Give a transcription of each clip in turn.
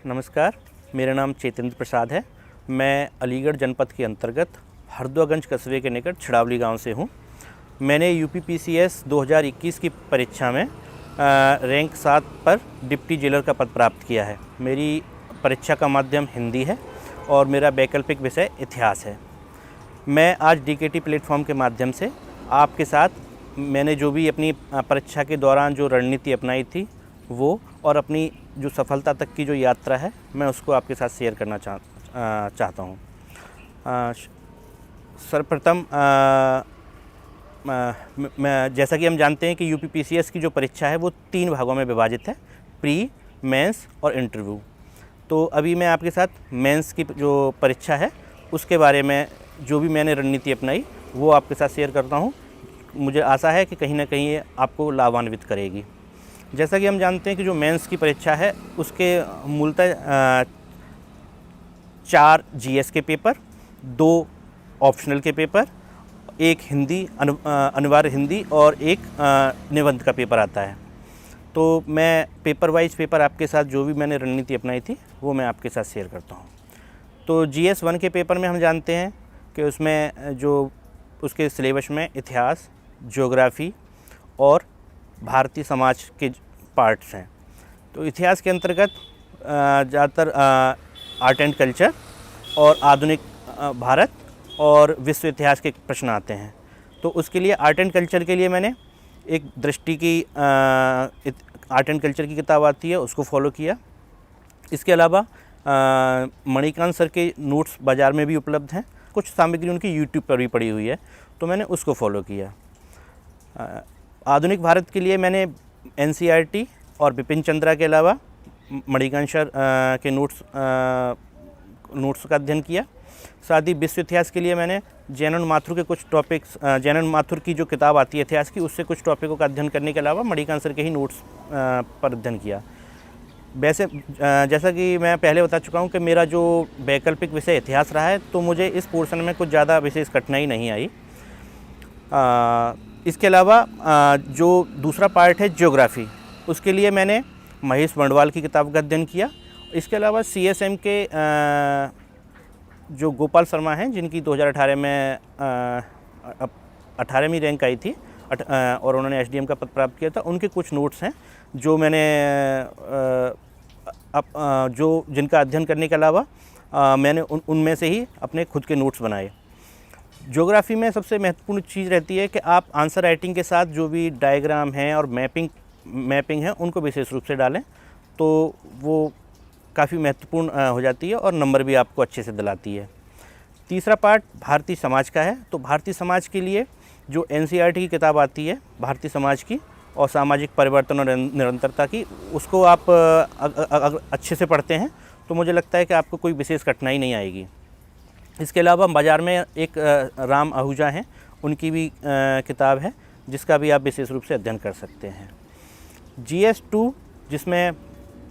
नमस्कार, मेरा नाम चेतेंद्र प्रसाद है। मैं अलीगढ़ जनपद के अंतर्गत हरदोगंज कस्बे के निकट छिड़ावली गांव से हूं। मैंने यूपीपीसीएस 2021 की परीक्षा में रैंक 7 पर डिप्टी जेलर का पद प्राप्त किया है। मेरी परीक्षा का माध्यम हिंदी है और मेरा वैकल्पिक विषय इतिहास है। मैं आज डीकेटी प्लेटफॉर्म के माध्यम से आपके साथ मैंने जो भी अपनी परीक्षा के दौरान जो रणनीति अपनाई थी वो और अपनी जो सफलता तक की जो यात्रा है मैं उसको आपके साथ शेयर करना चाहता हूँ। सर्वप्रथम जैसा कि हम जानते हैं कि यूपीपीसीएस की जो परीक्षा है वो 3 भागों में विभाजित है, प्री, मेंस और इंटरव्यू। तो अभी मैं आपके साथ मेंस की जो परीक्षा है उसके बारे में जो भी मैंने रणनीति अपनाई वो आपके साथ शेयर करता हूँ। मुझे आशा है कि कहीं ना कहीं ये आपको लाभान्वित करेगी। जैसा कि हम जानते हैं कि जो मेंस की परीक्षा है उसके मूलतः 4 जीएस के पेपर, 2 ऑप्शनल के पेपर, 1 हिंदी अनिवार्य हिंदी और 1 निबंध का पेपर आता है। तो मैं पेपर वाइज पेपर आपके साथ जो भी मैंने रणनीति अपनाई थी वो मैं आपके साथ शेयर करता हूँ। तो जीएस 1 के पेपर में हम जानते हैं कि उसमें जो उसके सिलेबस में इतिहास, ज्योग्राफी और भारतीय समाज के पार्ट्स हैं। तो इतिहास के अंतर्गत ज़्यादातर आर्ट एंड कल्चर और आधुनिक भारत और विश्व इतिहास के प्रश्न आते हैं। तो उसके लिए आर्ट एंड कल्चर के लिए मैंने एक दृष्टि की आर्ट एंड कल्चर की किताब आती है उसको फॉलो किया। इसके अलावा मणिकांत सर के नोट्स बाज़ार में भी उपलब्ध हैं, कुछ सामग्री उनकी यूट्यूब पर भी पड़ी हुई है तो मैंने उसको फॉलो किया। आधुनिक भारत के लिए मैंने एनसीईआरटी और बिपिन चंद्रा के अलावा मणिकांत सर के नोट्स का अध्ययन किया। साथ ही विश्व इतिहास के लिए मैंने जैनन माथुर के कुछ टॉपिक्स, जैनन माथुर की जो किताब आती है इतिहास की, उससे कुछ टॉपिकों का अध्ययन करने के अलावा मणिकांत सर के ही नोट्स पर अध्ययन किया। वैसे जैसा कि मैं पहले बता चुका हूँ कि मेरा जो वैकल्पिक विषय इतिहास रहा है तो मुझे इस पोर्शन में कुछ ज़्यादा विशेष कठिनाई नहीं आई। इसके अलावा जो दूसरा पार्ट है ज्योग्राफी, उसके लिए मैंने महेश बंडवाल की किताब का अध्ययन किया। इसके अलावा सीएसएम के जो गोपाल शर्मा हैं जिनकी 2018 में 18वीं रैंक आई थी और उन्होंने एसडीएम का पद प्राप्त किया था, उनके कुछ नोट्स हैं जो मैंने जो जिनका अध्ययन करने के अलावा मैंने उनमें से ही अपने खुद के नोट्स बनाए। ज्योग्राफी में सबसे महत्वपूर्ण चीज़ रहती है कि आप आंसर राइटिंग के साथ जो भी डायग्राम हैं और मैपिंग है उनको विशेष रूप से डालें तो वो काफ़ी महत्वपूर्ण हो जाती है और नंबर भी आपको अच्छे से दिलाती है। तीसरा पार्ट भारतीय समाज का है। तो भारतीय समाज के लिए जो एनसीईआरटी की किताब आती है भारतीय समाज की और सामाजिक परिवर्तन और निरंतरता की, उसको आप अगर अच्छे से पढ़ते हैं तो मुझे लगता है कि आपको कोई विशेष कठिनाई नहीं आएगी। इसके अलावा बाज़ार में एक राम आहूजा हैं, उनकी भी किताब है जिसका भी आप विशेष रूप से अध्ययन कर सकते हैं। जीएस 2 जिसमें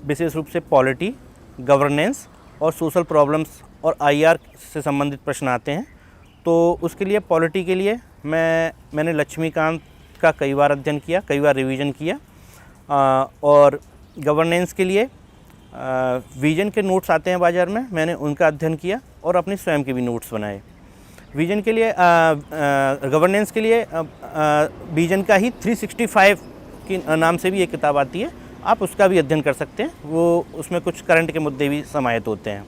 विशेष रूप से पॉलिटी, गवर्नेंस और सोशल प्रॉब्लम्स और आईआर से संबंधित प्रश्न आते हैं। तो उसके लिए पॉलिटी के लिए मैंने लक्ष्मीकांत का कई बार अध्ययन किया, कई बार रिवीजन किया। और गवर्नेंस के लिए विजन के नोट्स आते हैं बाज़ार में, मैंने उनका अध्ययन किया और अपने स्वयं के भी नोट्स बनाए। विजन के लिए गवर्नेंस के लिए विजन का ही 365 की नाम से भी एक किताब आती है, आप उसका भी अध्ययन कर सकते हैं। वो उसमें कुछ करंट के मुद्दे भी समाहित होते हैं।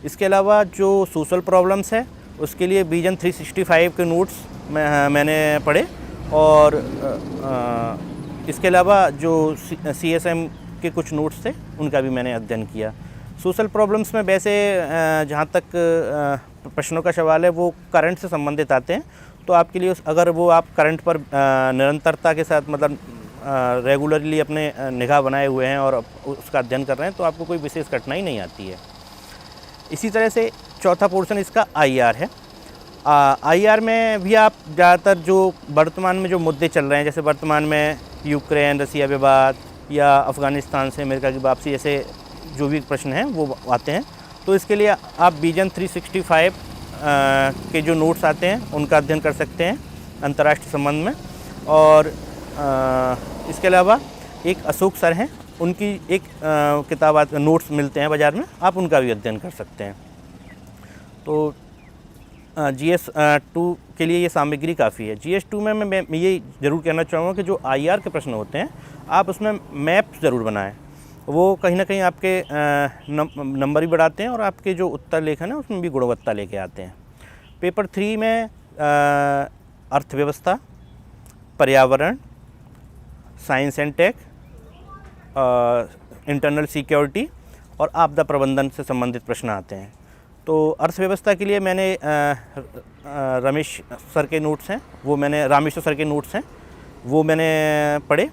इसके अलावा जो सोशल प्रॉब्लम्स है उसके लिए विजन 365 के नोट्स मैंने पढ़े और इसके अलावा जो सीएसएम के कुछ नोट्स थे उनका भी मैंने अध्ययन किया। सोशल प्रॉब्लम्स में वैसे जहाँ तक प्रश्नों का सवाल है वो करंट से संबंधित आते हैं, तो आपके लिए अगर वो आप करंट पर निरंतरता के साथ मतलब रेगुलरली अपने निगाह बनाए हुए हैं और उसका अध्ययन कर रहे हैं तो आपको कोई विशेष कठिनाई नहीं आती है। इसी तरह से चौथा पोर्शन इसका आईआर है। आईआर में भी आप ज़्यादातर जो वर्तमान में जो मुद्दे चल रहे हैं, जैसे वर्तमान में यूक्रेन रसिया विवाद या अफ़गानिस्तान से अमेरिका की वापसी, ऐसे जो भी प्रश्न हैं वो आते हैं। तो इसके लिए आप विजन 365 के जो नोट्स आते हैं उनका अध्ययन कर सकते हैं अंतर्राष्ट्रीय संबंध में। और इसके अलावा एक अशोक सर हैं, उनकी एक किताब नोट्स मिलते हैं बाज़ार में, आप उनका भी अध्ययन कर सकते हैं। तो GS 2 के लिए ये सामग्री काफ़ी है। GS 2 में मैं ये ज़रूर कहना चाहूँगा कि जो IR के प्रश्न होते हैं, आप उसमें मैप ज़रूर बनाएं। वो कहीं ना कहीं आपके नंबर भी बढ़ाते हैं और आपके जो उत्तर लेखन है उसमें भी गुणवत्ता लेके आते हैं। पेपर 3 में अर्थव्यवस्था, पर्यावरण, science and tech, internal security और आपदा प्रबंधन से संबंधित प्रश्न आते हैं। तो अर्थव्यवस्था के लिए मैंने रमेश सर के नोट्स हैं, वो मैंने रामेश्वर सर के नोट्स हैं, वो मैंने पढ़े।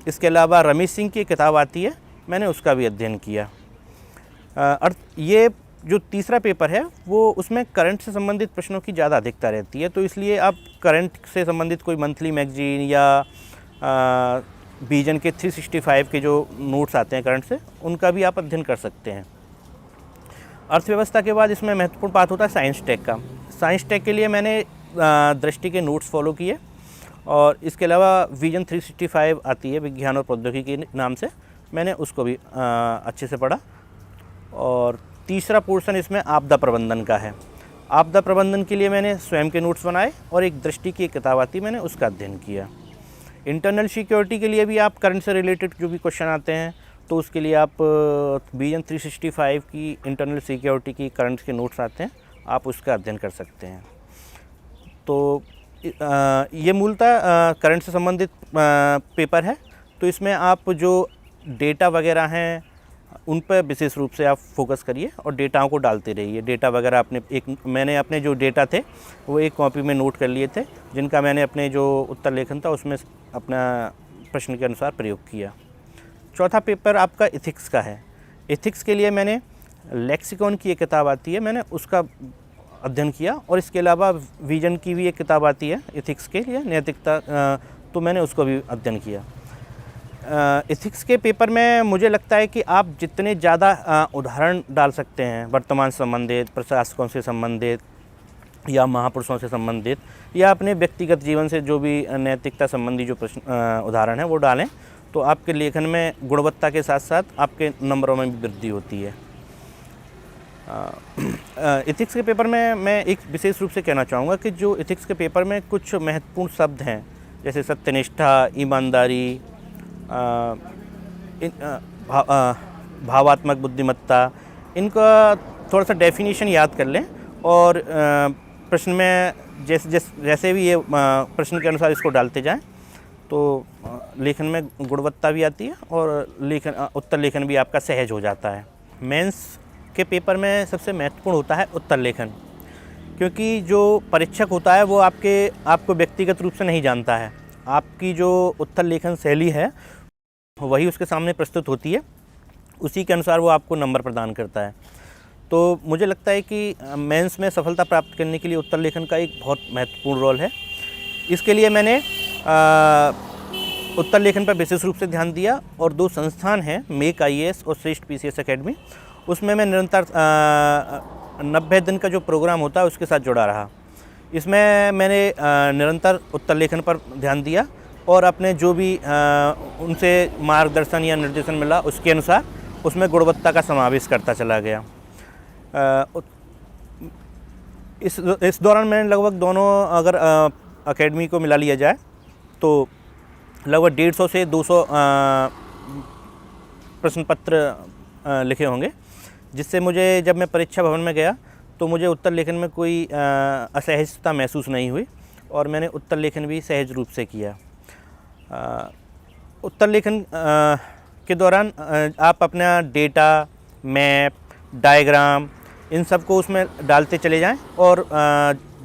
इसके अलावा रमेश सिंह की किताब आती है, मैंने उसका भी अध्ययन किया। ये जो तीसरा पेपर है वो उसमें करंट से संबंधित प्रश्नों की ज़्यादा अधिकता रहती है, तो इसलिए आप करंट से संबंधित कोई मंथली मैगजीन या विजन के 365 के जो नोट्स आते हैं करंट से, उनका भी आप अध्ययन कर सकते हैं। अर्थव्यवस्था के बाद इसमें महत्वपूर्ण बात होता है साइंस टेक का। साइंस टेक के लिए मैंने दृष्टि के नोट्स फॉलो किए और इसके अलावा विजन 365 आती है विज्ञान और प्रौद्योगिकी के नाम से, मैंने उसको भी अच्छे से पढ़ा। और तीसरा पोर्शन इसमें आपदा प्रबंधन का है। आपदा प्रबंधन के लिए मैंने स्वयं के नोट्स बनाए और एक दृष्टि की एक किताब आती, मैंने उसका अध्ययन किया। इंटरनल सिक्योरिटी के लिए भी आप करंट से रिलेटेड जो भी क्वेश्चन आते हैं, तो उसके लिए आप विजन 365 की इंटरनल सिक्योरिटी की करंट के नोट्स आते हैं, आप उसका अध्ययन कर सकते हैं। तो ये मूलतः करंट से संबंधित पेपर है। तो इसमें आप जो डेटा वगैरह हैं उन पर विशेष रूप से आप फोकस करिए और डेटाओं को डालते रहिए। डेटा वगैरह मैंने अपने जो डेटा थे वो एक कॉपी में नोट कर लिए थे, जिनका मैंने अपने जो उत्तर लेखन था उसमें अपना प्रश्न के अनुसार प्रयोग किया। चौथा पेपर आपका इथिक्स का है। इथिक्स के लिए मैंने लेक्सिकॉन की एक किताब आती है, मैंने उसका अध्ययन किया और इसके अलावा विजन की भी एक किताब आती है इथिक्स के लिए, नैतिकता, तो मैंने उसको भी अध्ययन किया। इथिक्स के पेपर में मुझे लगता है कि आप जितने ज़्यादा उदाहरण डाल सकते हैं वर्तमान से संबंधित, प्रशासकों से संबंधित या महापुरुषों से संबंधित या अपने व्यक्तिगत जीवन से जो भी नैतिकता संबंधी जो प्रश्न उदाहरण है वो डालें, तो आपके लेखन में गुणवत्ता के साथ साथ आपके नंबरों में भी वृद्धि होती है। इथिक्स के पेपर में मैं एक विशेष रूप से कहना चाहूँगा कि जो इथिक्स के पेपर में कुछ महत्वपूर्ण शब्द हैं, जैसे सत्यनिष्ठा, ईमानदारी, भावात्मक बुद्धिमत्ता, इनका थोड़ा सा डेफिनेशन याद कर लें और प्रश्न में जैसे भी ये प्रश्न के अनुसार इसको डालते जाएं, तो लेखन में गुणवत्ता भी आती है और उत्तर लेखन भी आपका सहज हो जाता है। मेंस के पेपर में सबसे महत्वपूर्ण होता है उत्तर लेखन, क्योंकि जो परीक्षक होता है वो आपको व्यक्तिगत रूप से नहीं जानता है। आपकी जो उत्तर लेखन शैली है वही उसके सामने प्रस्तुत होती है, उसी के अनुसार वो आपको नंबर प्रदान करता है। तो मुझे लगता है कि मेंस में सफलता प्राप्त करने के लिए उत्तर लेखन का एक बहुत महत्वपूर्ण रोल है। इसके लिए मैंने उत्तर लेखन पर विशेष रूप से ध्यान दिया और 2 संस्थान हैं, मेक IAS और श्रेष्ठ PCS अकेडमी, उसमें मैं निरंतर 90 दिन का जो प्रोग्राम होता है उसके साथ जुड़ा रहा। इसमें मैंने निरंतर उत्तर लेखन पर ध्यान दिया और अपने जो भी उनसे मार्गदर्शन या निर्देशन मिला उसके अनुसार उसमें गुणवत्ता का समावेश करता चला गया। इस दौरान मैंने लगभग दोनों अगर अकेडमी को मिला लिया जाए तो लगभग 150 से 200 प्रश्न पत्र लिखे होंगे, जिससे मुझे जब मैं परीक्षा भवन में गया तो मुझे उत्तर लेखन में कोई असहजता महसूस नहीं हुई और मैंने उत्तर लेखन भी सहज रूप से किया। उत्तर लेखन के दौरान आप अपना डेटा, मैप, डायग्राम, इन सब को उसमें डालते चले जाएं और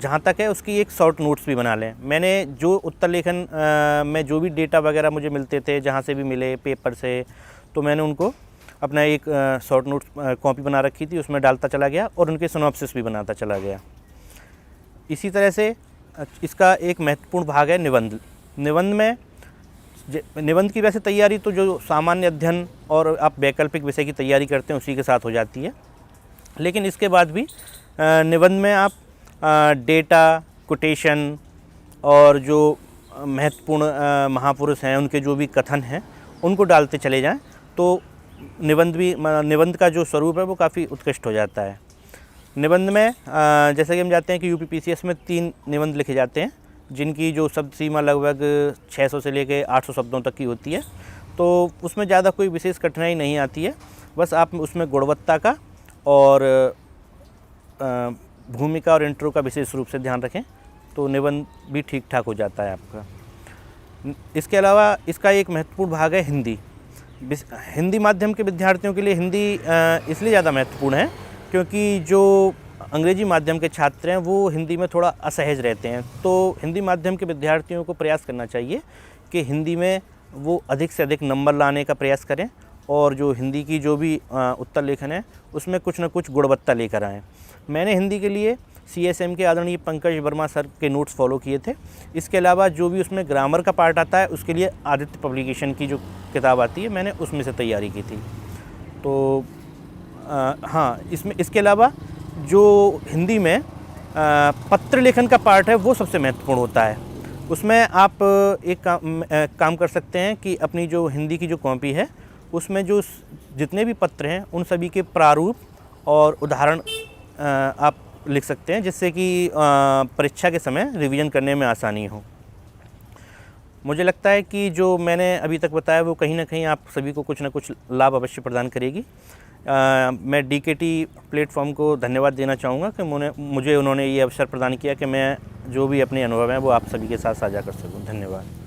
जहाँ तक है उसकी एक शॉर्ट नोट्स भी बना लें। मैंने जो उत्तर लेखन में जो भी डेटा वगैरह मुझे मिलते थे, जहाँ से भी मिले पेपर से, तो मैंने उनको अपना एक शॉर्ट नोट्स कॉपी बना रखी थी, उसमें डालता चला गया और उनके सिनॉप्सिस भी बनाता चला गया। इसी तरह से इसका एक महत्वपूर्ण भाग है निबंध। निबंध की वैसे तैयारी तो जो सामान्य अध्ययन और आप वैकल्पिक विषय की तैयारी करते हैं उसी के साथ हो जाती है, लेकिन इसके बाद भी निबंध में आप डेटा, कोटेशन और जो महत्वपूर्ण महापुरुष हैं उनके जो भी कथन हैं उनको डालते चले जाएं, तो निबंध का जो स्वरूप है वो काफ़ी उत्कृष्ट हो जाता है। निबंध में जैसे कि हम जानते हैं कि यूपीपीसीएस में 3 निबंध लिखे जाते हैं, जिनकी जो शब्द सीमा लगभग 600 से लेकर 800 शब्दों तक की होती है। तो उसमें ज़्यादा कोई विशेष कठिनाई नहीं आती है, बस आप उसमें गुणवत्ता का और भूमिका और इंट्रो का विशेष रूप से ध्यान रखें तो निबंध भी ठीक ठाक हो जाता है आपका। इसके अलावा इसका एक महत्वपूर्ण भाग है हिंदी। हिंदी माध्यम के विद्यार्थियों के लिए हिंदी इसलिए ज़्यादा महत्वपूर्ण है क्योंकि जो अंग्रेजी माध्यम के छात्र हैं वो हिंदी में थोड़ा असहज रहते हैं। तो हिंदी माध्यम के विद्यार्थियों को प्रयास करना चाहिए कि हिंदी में वो अधिक से अधिक नंबर लाने का प्रयास करें और जो हिंदी की जो भी उत्तर लेखन है उसमें कुछ न कुछ गुणवत्ता लेकर आएँ। मैंने हिंदी के लिए CSM के आदरणीय पंकज वर्मा सर के नोट्स फॉलो किए थे। इसके अलावा जो भी उसमें ग्रामर का पार्ट आता है उसके लिए आदित्य पब्लिकेशन की जो किताब आती है मैंने उसमें से तैयारी की थी। तो हाँ, इसके अलावा जो हिंदी में पत्र लेखन का पार्ट है वो सबसे महत्वपूर्ण होता है। उसमें आप एक काम कर सकते हैं कि अपनी जो हिंदी की जो कॉपी है उसमें जो जितने भी पत्र हैं उन सभी के प्रारूप और उदाहरण आप लिख सकते हैं, जिससे कि परीक्षा के समय रिवीजन करने में आसानी हो। मुझे लगता है कि जो मैंने अभी तक बताया वो कहीं ना कहीं आप सभी को कुछ ना कुछ लाभ अवश्य प्रदान करेगी। मैं DKT प्लेटफॉर्म को धन्यवाद देना चाहूँगा कि मुझे उन्होंने ये अवसर प्रदान किया कि मैं जो भी अपने अनुभव हैं वो आप सभी के साथ साझा कर सकूँ। धन्यवाद।